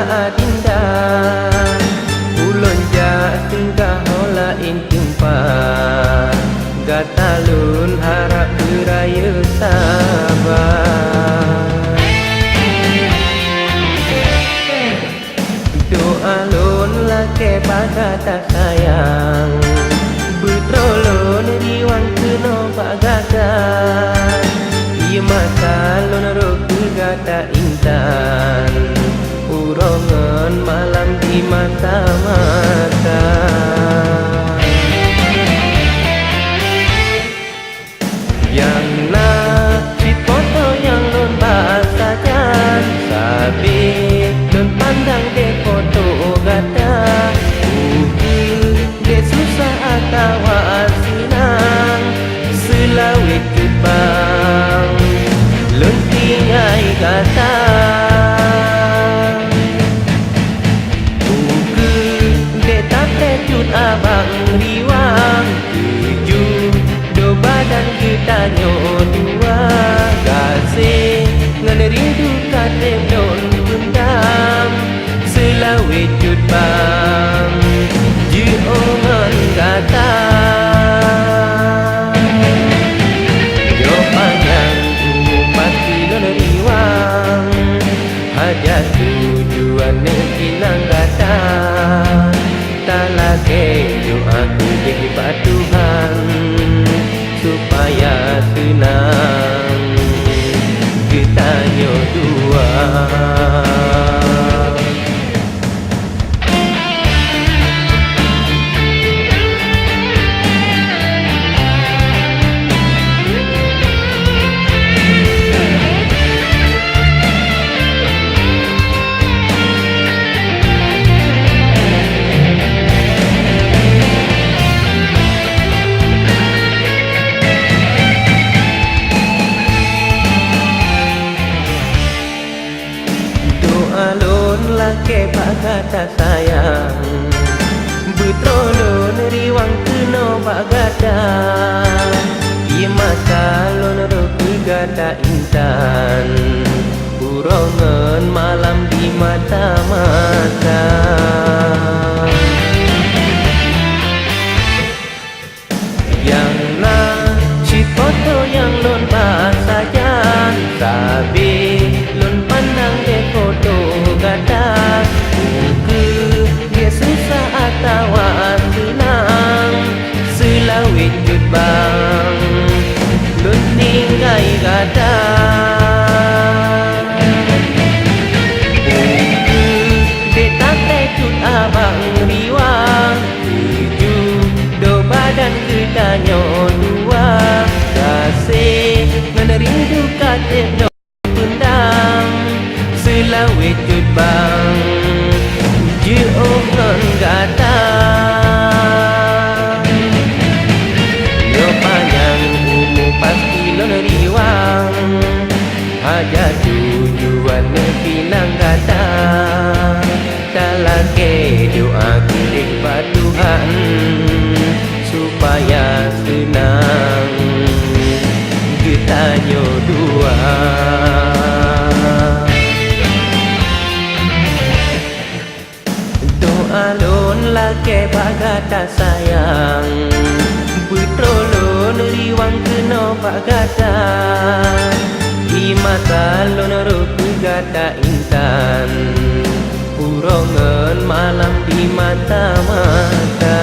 adinda ulun ja singgah hola intimpa gatalun harap beraya sabar doa lun lake bagata sayang betrolon riwang keno bagata iya mata lun roku gata intan urongan malam di mata-mata yang nak di foto yang lun bahasakan sabi lun pandang de foto gata de susah atau senang selawit kebang lun tinggai gata abang riwang tujuh do badan kita dua kasih ngan rindu katem don pendam selawe cut bang jiongan kata do panjang pasti don riwang hajat tujuan nenginang kata lagi doaku kepada Tuhan supaya senang kita dua. Alun lake bagata sayang betrolon riwang keno bagata iya mata lon roku gata intan urongan malam di mata-mata yang nak si foto yang lon bahasakan sabi lon pandang de foto gata dia susah atau senang selawit cut bang lun tinggai gata detak tecut abang riwang tujuh do badan kita dua kasih menerindu katet do pendam selawit cut bang jiongan gata yo panjang umur pasti lon riwang hajat tujuan pinang gata talake doa kepada Tuhan supaya senang kita dua. Alun lake bagata sayang betrolon riwang keno bagata di mata lon roku gata intan urongan malam di mata-mata